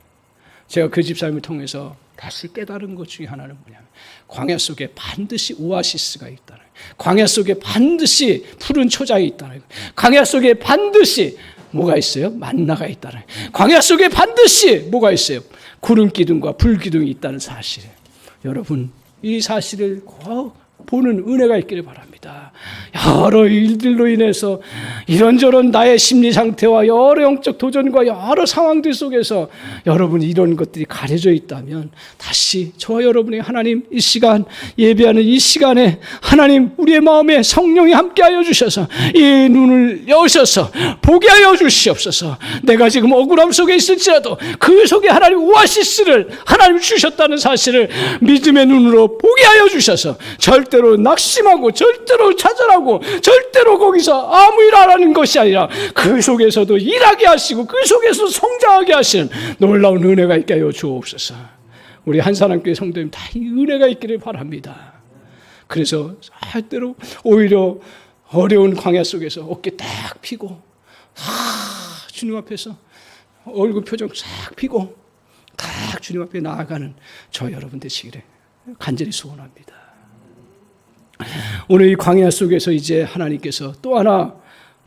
제가 그 집사님을 통해서 다시 깨달은 것 중에 하나는 뭐냐면 광야 속에 반드시 오아시스가 있다는 거예요. 광야 속에 반드시 푸른 초장이 있다는 거예요. 광야 속에 반드시 뭐가 있어요? 만나가 있다는 거예요. 광야 속에 반드시 뭐가 있어요? 구름 기둥과 불 기둥이 있다는 사실이에요. 여러분, 이 사실을 꼭 보는 은혜가 있기를 바랍니다. 여러 일들로 인해서 이런저런 나의 심리 상태와 여러 영적 도전과 여러 상황들 속에서 여러분이 이런 것들이 가려져 있다면 다시 저와 여러분이 하나님 이 시간 예배하는 이 시간에 하나님 우리의 마음에 성령이 함께하여 주셔서 이 눈을 여셔서 보게 하여 주시옵소서. 내가 지금 억울함 속에 있을지라도 그 속에 하나님 오아시스를 하나님 주셨다는 사실을 믿음의 눈으로 보게 하여 주셔서 절대로 낙심하고 절대로 좌절하고 절대로 거기서 아무 일 안 하는 것이 아니라 그 속에서도 일하게 하시고 그 속에서 성장하게 하시는 놀라운 은혜가 있게 하여 주옵소서. 우리 한사람교회 성도님 다 이 은혜가 있기를 바랍니다. 그래서 때로 오히려 어려운 광야 속에서 어깨 딱 펴고 주님 앞에서 얼굴 표정 싹 펴고 딱 주님 앞에 나아가는 저 여러분 되시기를 간절히 소원합니다. 오늘 이 광야 속에서 이제 하나님께서 또 하나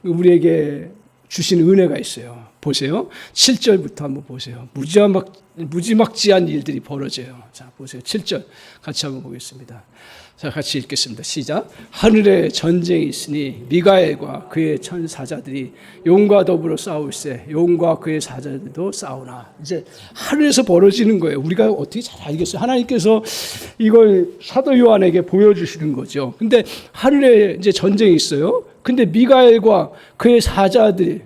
우리에게 주신 은혜가 있어요. 보세요. 7절부터 한번 보세요. 무지막지한 일들이 벌어져요. 자, 보세요. 7절 같이 한번 보겠습니다. 자, 같이 읽겠습니다. 시작. 하늘에 전쟁이 있으니 미가엘과 그의 천사자들이 용과 더불어 싸울세 용과 그의 사자들도 싸우나. 이제 하늘에서 벌어지는 거예요. 우리가 어떻게 잘 알겠어요. 하나님께서 이걸 사도 요한에게 보여주시는 거죠. 근데 하늘에 이제 전쟁이 있어요. 근데 미가엘과 그의 사자들이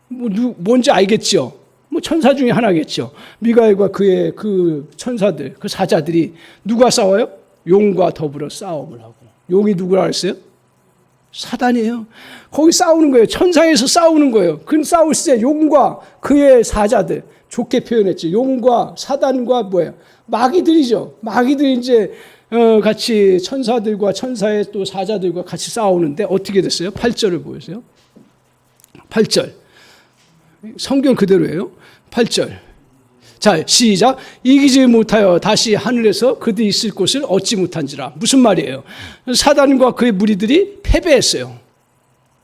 뭔지 알겠죠. 천사 중에 하나겠죠. 미가엘과 그의 그 천사들, 그 사자들이 누가 싸워요? 용과 더불어 싸움을 하고. 용이 누구라 했어요? 사단이에요. 거기 싸우는 거예요. 천상에서 싸우는 거예요. 그 싸울 때 용과 그의 사자들, 좋게 표현했죠. 용과 사단과 뭐예요? 마귀들이죠. 마귀들이 이제 같이 천사들과 천사의 또 사자들과 같이 싸우는데 어떻게 됐어요? 8절을 보세요. 8절. 성경 그대로예요. 8절. 자, 시작. 이기지 못하여 다시 하늘에서 그들이 있을 곳을 얻지 못한지라. 무슨 말이에요? 사단과 그의 무리들이 패배했어요.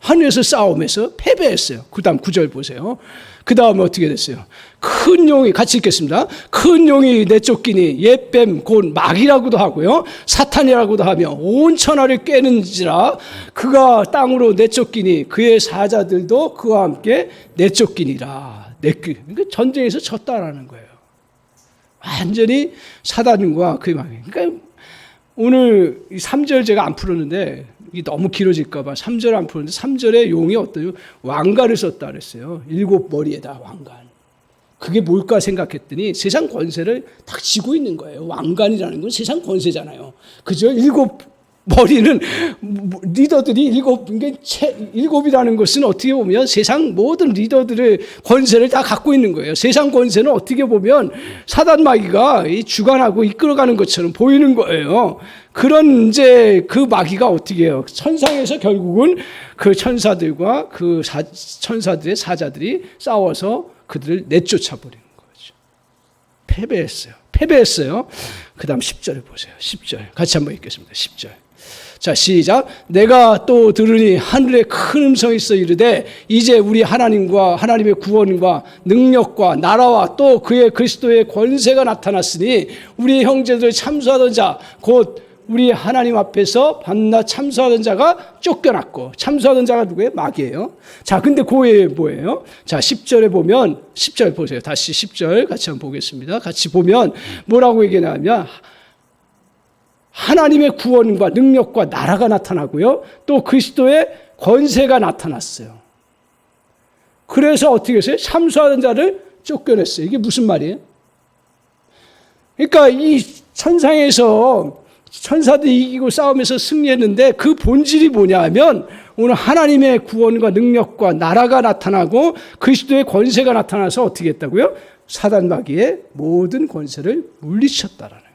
하늘에서 싸움에서 패배했어요. 그 다음 9절 보세요. 그 다음에 어떻게 됐어요? 큰 용이, 같이 읽겠습니다. 큰 용이 내쫓기니 옛뱀 곧 마귀라고도 하고요, 사탄이라고도 하며 온 천하를 꿰는지라. 그가 땅으로 내쫓기니 그의 사자들도 그와 함께 내쫓기니라. 그러니까 전쟁에서 졌다라는 거예요. 완전히 사단과 그의 마귀. 그러니까 오늘 3절 제가 안 풀었는데 이게 너무 길어질까 봐 3절 안 풀었는데 3절에 용이 어떠요? 왕관을 썼다 그랬어요. 7머리에다 왕관. 그게 뭘까 생각했더니 세상 권세를 딱 쥐고 있는 거예요. 왕관이라는 건 세상 권세잖아요. 그죠? 7머리는 리더들이 7이라는 것은 어떻게 보면 세상 모든 리더들의 권세를 다 갖고 있는 거예요. 세상 권세는 어떻게 보면 사단 마귀가 주관하고 이끌어가는 것처럼 보이는 거예요. 그런 이제 그 마귀가 어떻게 해요? 천상에서 결국은 그 천사들과 그 천사들의 사자들이 싸워서 그들을 내쫓아 버리는 거죠. 패배했어요. 그 다음 10절을 보세요. 10절. 같이 한번 읽겠습니다. 10절. 자, 시작. 내가 또 들으니 하늘에 큰 음성이 있어 이르되 이제 우리 하나님과 하나님의 구원과 능력과 나라와 또 그의 그리스도의 권세가 나타났으니 우리 형제들 참수하던 자 곧 우리 하나님 앞에서 반나 참수하던 자가 쫓겨났고, 참수하던 자가 누구예요? 마귀예요. 자, 근데 그 외에 뭐예요? 자, 10절에 보면 10절 보세요. 다시 10절 같이 한번 보겠습니다. 같이 보면 뭐라고 얘기하냐면 하나님의 구원과 능력과 나라가 나타나고요, 또 그리스도의 권세가 나타났어요. 그래서 어떻게 했어요? 참수하던 자를 쫓겨냈어요. 이게 무슨 말이에요? 그러니까 이 천상에서 천사들이 이기고 싸움에서 승리했는데 그 본질이 뭐냐 하면 오늘 하나님의 구원과 능력과 나라가 나타나고 그리스도의 권세가 나타나서 어떻게 했다고요? 사단 마귀의 모든 권세를 물리쳤다라는 거예요.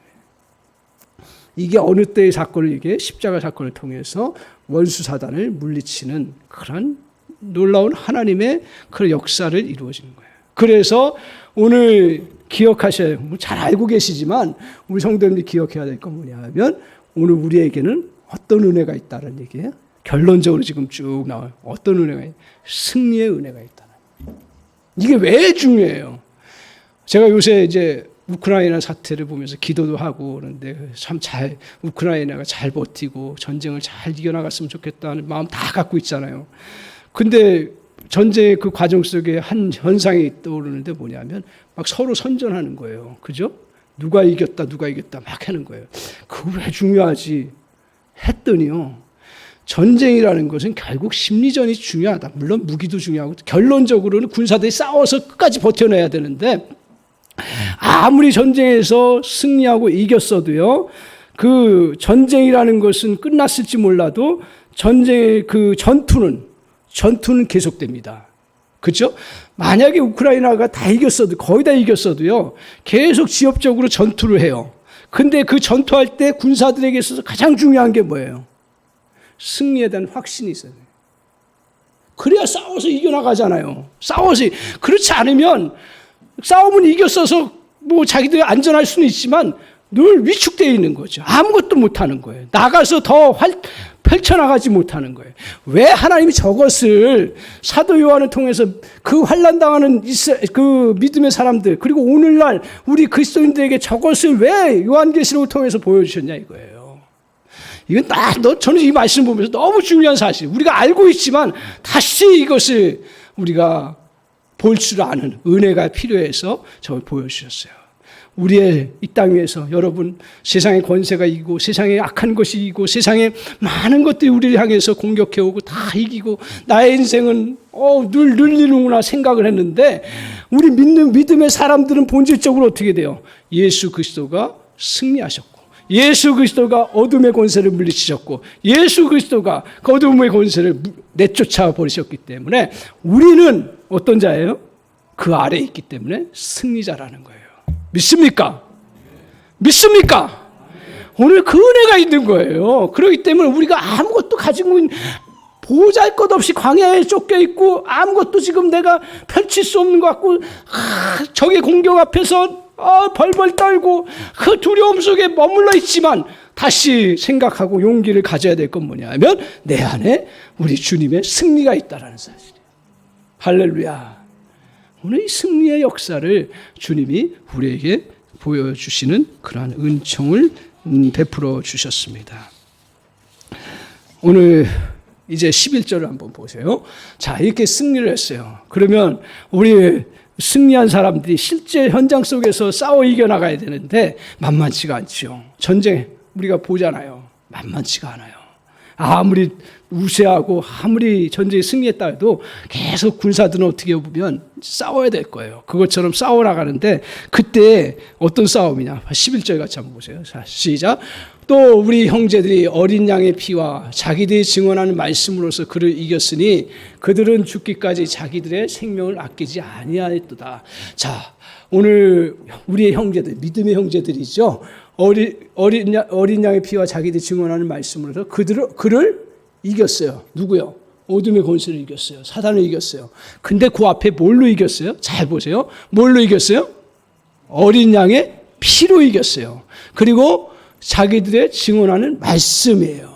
이게 어느 때의 사건을, 이게 십자가 사건을 통해서 원수 사단을 물리치는 그런 놀라운 하나님의 그런 역사를 이루어지는 거예요. 그래서 오늘 기억하셔야, 잘 알고 계시지만 우리 성도님들이 기억해야 될 건 뭐냐 하면 오늘 우리에게는 어떤 은혜가 있다는 얘기예요. 결론적으로 지금 쭉 나와요. 어떤 은혜가 있냐? 승리의 은혜가 있다는 거예요. 이게 왜 중요해요? 제가 요새 이제 우크라이나 사태를 보면서 기도도 하고 그런데 참 잘 우크라이나가 잘 버티고 전쟁을 잘 이겨나갔으면 좋겠다는 마음 다 갖고 있잖아요. 근데 전쟁의 그 과정 속에 한 현상이 떠오르는데 뭐냐면 막 서로 선전하는 거예요. 그죠? 누가 이겼다 막 하는 거예요. 그거 왜 중요하지? 했더니요. 전쟁이라는 것은 결국 심리전이 중요하다. 물론 무기도 중요하고 결론적으로는 군사들이 싸워서 끝까지 버텨내야 되는데 아무리 전쟁에서 승리하고 이겼어도요. 그 전쟁이라는 것은 끝났을지 몰라도 전쟁의 그 전투는 계속됩니다. 그렇죠? 만약에 우크라이나가 다 이겼어도 거의 다 이겼어도요. 계속 지역적으로 전투를 해요. 근데 그 전투할 때 군사들에게 있어서 가장 중요한 게 뭐예요? 승리에 대한 확신이 있어야 돼요. 그래야 싸워서 이겨나가잖아요. 그렇지 않으면 싸움은 이겼어서 뭐 자기들이 안전할 수는 있지만 늘 위축되어 있는 거죠. 아무것도 못하는 거예요. 나가서 더 펼쳐나가지 못하는 거예요. 왜 하나님이 저것을 사도 요한을 통해서 그 환난당하는 그 믿음의 사람들 그리고 오늘날 우리 그리스도인들에게 저것을 왜 요한계시록을 통해서 보여주셨냐 이거예요. 이건 저는 이 말씀 보면서 너무 중요한 사실. 우리가 알고 있지만 다시 이것을 우리가 볼 줄 아는 은혜가 필요해서 저걸 보여주셨어요. 우리의 이 땅 위에서 여러분 세상의 권세가 이기고 세상에 악한 것이 이기고 세상에 많은 것들이 우리를 향해서 공격해오고 다 이기고 나의 인생은 늘 늘리는구나 생각을 했는데 우리 믿음의 사람들은 본질적으로 어떻게 돼요? 예수 그리스도가 승리하셨고 예수 그리스도가 어둠의 권세를 물리치셨고 예수 그리스도가 그 어둠의 권세를 내쫓아 버리셨기 때문에 우리는 어떤 자예요? 그 아래에 있기 때문에 승리자라는 거예요. 믿습니까? 믿습니까? 오늘 그 은혜가 있는 거예요. 그렇기 때문에 우리가 아무것도 가지고 보잘것없이 광야에 쫓겨 있고 아무것도 지금 내가 펼칠 수 없는 것 같고 적의 공격 앞에서 벌벌 떨고 그 두려움 속에 머물러 있지만 다시 생각하고 용기를 가져야 될 건 뭐냐면 내 안에 우리 주님의 승리가 있다는 사실이에요. 할렐루야. 오늘 이 승리의 역사를 주님이 우리에게 보여주시는 그러한 은총을 베풀어 주셨습니다. 오늘 이제 11절을 한번 보세요. 자, 이렇게 승리를 했어요. 그러면 우리 승리한 사람들이 실제 현장 속에서 싸워 이겨나가야 되는데 만만치가 않죠. 전쟁 우리가 보잖아요. 만만치가 않아요. 아무리 우세하고 아무리 전쟁에 승리했다 해도 계속 군사들은 어떻게 보면 싸워야 될 거예요. 그것처럼 싸워 나가는데 그때 어떤 싸움이냐. 11절 같이 한번 보세요. 자, 시작. 또 우리 형제들이 어린 양의 피와 자기들이 증언하는 말씀으로서 그를 이겼으니 그들은 죽기까지 자기들의 생명을 아끼지 아니하였도다. 자, 오늘 우리의 형제들, 믿음의 형제들이죠. 어린 양의 피와 자기들이 증언하는 말씀으로서 그를 이겼어요. 누구요? 어둠의 권세를 이겼어요. 사단을 이겼어요. 근데 그 앞에 뭘로 이겼어요? 잘 보세요. 뭘로 이겼어요? 어린 양의 피로 이겼어요. 그리고 자기들의 증언하는 말씀이에요.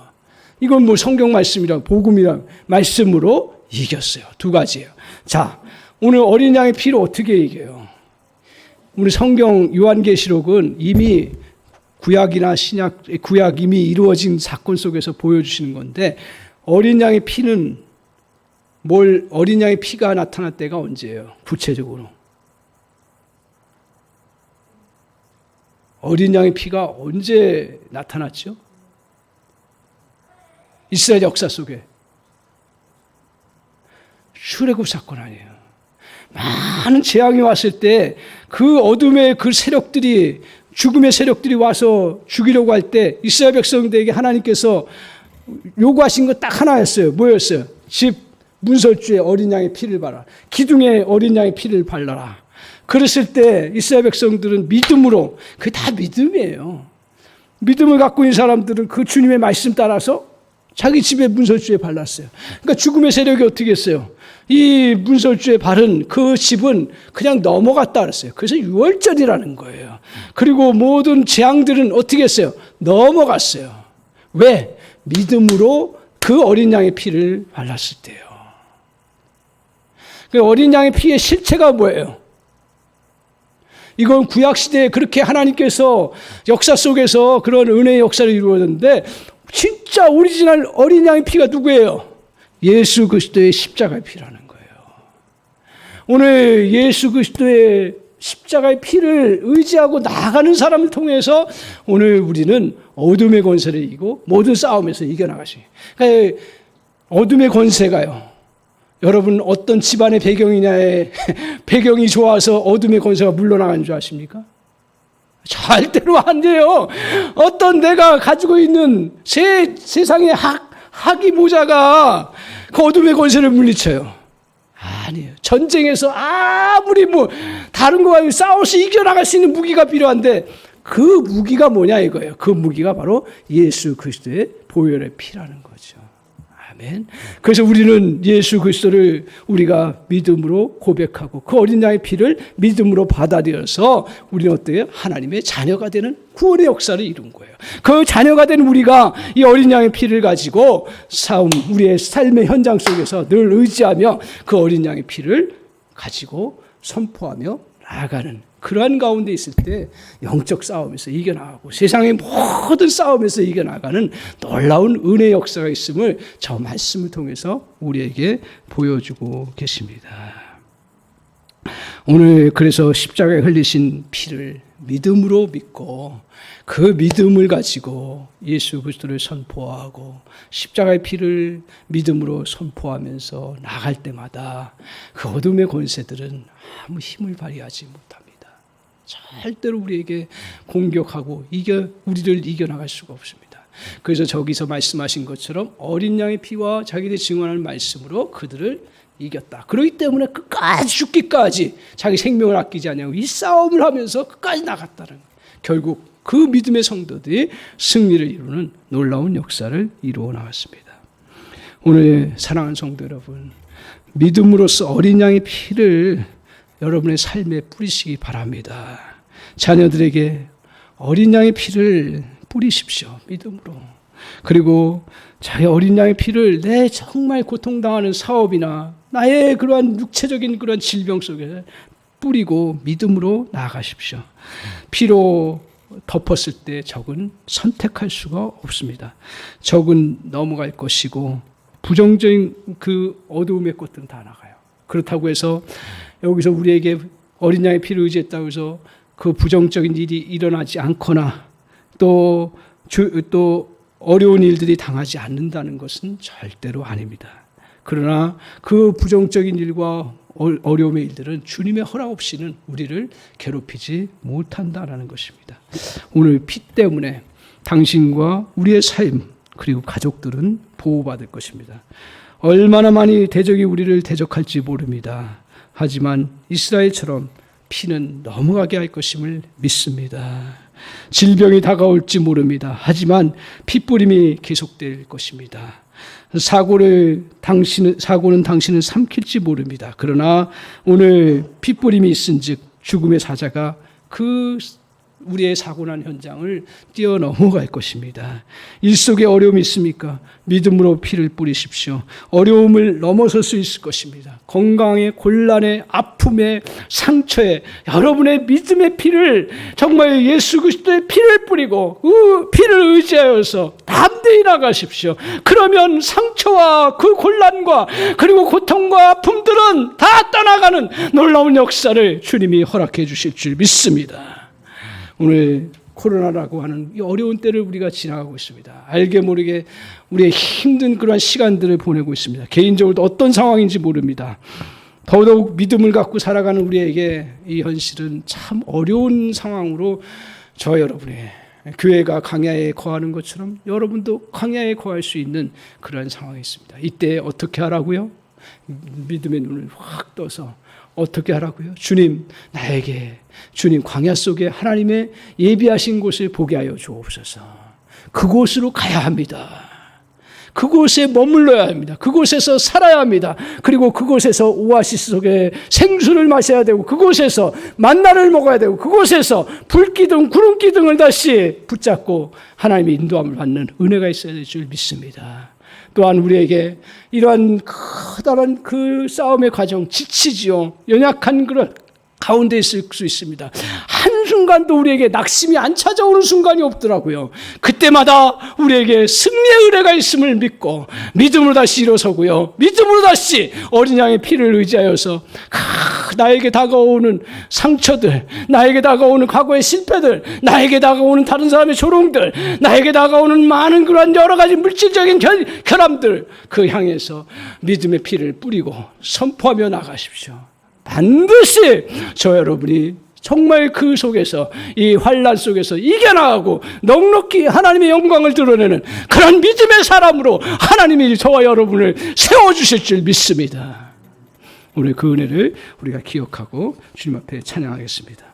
이건 뭐 성경 말씀이랑 복음이랑 말씀으로 이겼어요. 두 가지예요. 자, 오늘 어린 양의 피로 어떻게 이겨요? 우리 성경 요한계시록은 이미 구약이나 구약 이미 이루어진 사건 속에서 보여주시는 건데 어린 양의 피는 어린 양의 피가 나타날 때가 언제예요? 구체적으로. 어린 양의 피가 언제 나타났죠? 이스라엘 역사 속에. 출애굽 사건 아니에요. 많은 재앙이 왔을 때 그 어둠의 그 세력들이 죽음의 세력들이 와서 죽이려고 할 때 이스라엘 백성들에게 하나님께서 요구하신 거 딱 하나였어요. 뭐였어요? 집 문설주에 어린 양의 피를 발라. 기둥에 어린 양의 피를 발라라. 그랬을 때 이스라엘 백성들은 믿음으로, 그게 다 믿음이에요. 믿음을 갖고 있는 사람들은 그 주님의 말씀 따라서 자기 집에 문설주에 발랐어요. 그러니까 죽음의 세력이 어떻게 했어요? 이 문설주에 바른 그 집은 그냥 넘어갔다 그랬어요. 그래서 유월절이라는 거예요. 그리고 모든 재앙들은 어떻게 했어요? 넘어갔어요. 왜? 믿음으로 그 어린 양의 피를 발랐을 때요. 그 어린 양의 피의 실체가 뭐예요? 이건 구약시대에 그렇게 하나님께서 역사 속에서 그런 은혜의 역사를 이루었는데 진짜 오리지널 어린 양의 피가 누구예요? 예수 그리스도의 십자가의 피라는 거예요. 오늘 예수 그리스도의 십자가의 피를 의지하고 나아가는 사람을 통해서 오늘 우리는 어둠의 권세를 이기고 모든 싸움에서 이겨나가시. 그러니까 어둠의 권세가요. 여러분 어떤 집안의 배경이냐에 배경이 좋아서 어둠의 권세가 물러나가는 줄 아십니까? 절대로 안 돼요. 어떤 내가 가지고 있는 세상의 학위 모자가 그 어둠의 권세를 물리쳐요. 아니에요. 전쟁에서 아무리 다른 거와 싸워서 이겨나갈 수 있는 무기가 필요한데 그 무기가 뭐냐 이거예요. 그 무기가 바로 예수 그리스도의 보혈의 피라는 거죠. 아멘. 그래서 우리는 예수 그리스도를 우리가 믿음으로 고백하고 그 어린 양의 피를 믿음으로 받아들여서 우리는 어때요? 하나님의 자녀가 되는 구원의 역사를 이룬 거예요. 그 자녀가 된 우리가 이 어린 양의 피를 가지고 우리의 삶의 현장 속에서 늘 의지하며 그 어린 양의 피를 가지고 선포하며 나아가는 그러한 가운데 있을 때 영적 싸움에서 이겨나가고 세상의 모든 싸움에서 이겨나가는 놀라운 은혜의 역사가 있음을 저 말씀을 통해서 우리에게 보여주고 계십니다. 오늘 그래서 십자가에 흘리신 피를 믿음으로 믿고 그 믿음을 가지고 예수 그리스도를 선포하고 십자가의 피를 믿음으로 선포하면서 나갈 때마다 그 어둠의 권세들은 아무 힘을 발휘하지 못합니다. 절대로 우리에게 공격하고 우리를 이겨나갈 수가 없습니다. 그래서 저기서 말씀하신 것처럼 어린 양의 피와 자기들이 증언하는 말씀으로 그들을 이겼다. 그렇기 때문에 끝까지 죽기까지 자기 생명을 아끼지 않냐고 이 싸움을 하면서 끝까지 나갔다는 거예요. 결국 그 믿음의 성도들이 승리를 이루는 놀라운 역사를 이루어 나갔습니다. 오늘 사랑하는 성도 여러분, 믿음으로써 어린 양의 피를 여러분의 삶에 뿌리시기 바랍니다. 자녀들에게 어린 양의 피를 뿌리십시오. 믿음으로. 그리고 자기 어린 양의 피를 내 정말 고통당하는 사업이나 나의 그러한 육체적인 그러한 질병 속에 뿌리고 믿음으로 나아가십시오. 피로 덮었을 때 적은 선택할 수가 없습니다. 적은 넘어갈 것이고 부정적인 그 어두움의 꽃들은 다 나가요. 그렇다고 해서 여기서 우리에게 어린 양의 피를 의지했다고 해서 그 부정적인 일이 일어나지 않거나 또 어려운 일들이 당하지 않는다는 것은 절대로 아닙니다. 그러나 그 부정적인 일과 어려움의 일들은 주님의 허락 없이는 우리를 괴롭히지 못한다는 것입니다. 오늘 피 때문에 당신과 우리의 삶 그리고 가족들은 보호받을 것입니다. 얼마나 많이 대적이 우리를 대적할지 모릅니다. 하지만 이스라엘처럼 피는 넘어가게 할 것임을 믿습니다. 질병이 다가올지 모릅니다. 하지만 핏부림이 계속될 것입니다. 사고는 당신을 삼킬지 모릅니다. 그러나 오늘 핏부림이 있은즉 죽음의 사자가 우리의 사고난 현장을 뛰어넘어갈 것입니다. 일 속에 어려움이 있습니까? 믿음으로 피를 뿌리십시오. 어려움을 넘어설 수 있을 것입니다. 건강에, 곤란에, 아픔에, 상처에 여러분의 믿음의 피를 정말 예수 그리스도의 피를 뿌리고 그 피를 의지하여서 담대히 나가십시오. 그러면 상처와 그 곤란과 그리고 고통과 아픔들은 다 떠나가는 놀라운 역사를 주님이 허락해 주실 줄 믿습니다. 오늘 코로나라고 하는 이 어려운 때를 우리가 지나가고 있습니다. 알게 모르게 우리의 힘든 그런 시간들을 보내고 있습니다. 개인적으로도 어떤 상황인지 모릅니다. 더더욱 믿음을 갖고 살아가는 우리에게 이 현실은 참 어려운 상황으로 여러분의 교회가 광야에 거하는 것처럼 여러분도 광야에 거할 수 있는 그런 상황이 있습니다. 이때 어떻게 하라고요? 믿음의 눈을 확 떠서 어떻게 하라고요? 주님 광야 속에 하나님의 예비하신 곳을 보게 하여 주옵소서. 그곳으로 가야 합니다. 그곳에 머물러야 합니다. 그곳에서 살아야 합니다. 그리고 그곳에서 오아시스 속에 생수를 마셔야 되고 그곳에서 만나를 먹어야 되고 그곳에서 불기둥 구름기둥을 다시 붙잡고 하나님의 인도함을 받는 은혜가 있어야 될 줄 믿습니다. 또한 우리에게 이러한 커다란 그 싸움의 과정 지치지요. 연약한 그런 가운데 있을 수 있습니다. 순간도 우리에게 낙심이 안 찾아오는 순간이 없더라고요. 그때마다 우리에게 승리의 은혜가 있음을 믿고 믿음으로 다시 일어서고요. 믿음으로 다시 어린 양의 피를 의지하여서 나에게 다가오는 상처들, 나에게 다가오는 과거의 실패들, 나에게 다가오는 다른 사람의 조롱들, 나에게 다가오는 많은 그런 여러 가지 물질적인 결함들, 그 향해서 믿음의 피를 뿌리고 선포하며 나가십시오. 반드시 저 여러분이 정말 그 속에서, 이 환난 속에서 이겨나가고 넉넉히 하나님의 영광을 드러내는 그런 믿음의 사람으로 하나님이 저와 여러분을 세워주실 줄 믿습니다. 오늘 그 은혜를 우리가 기억하고 주님 앞에 찬양하겠습니다.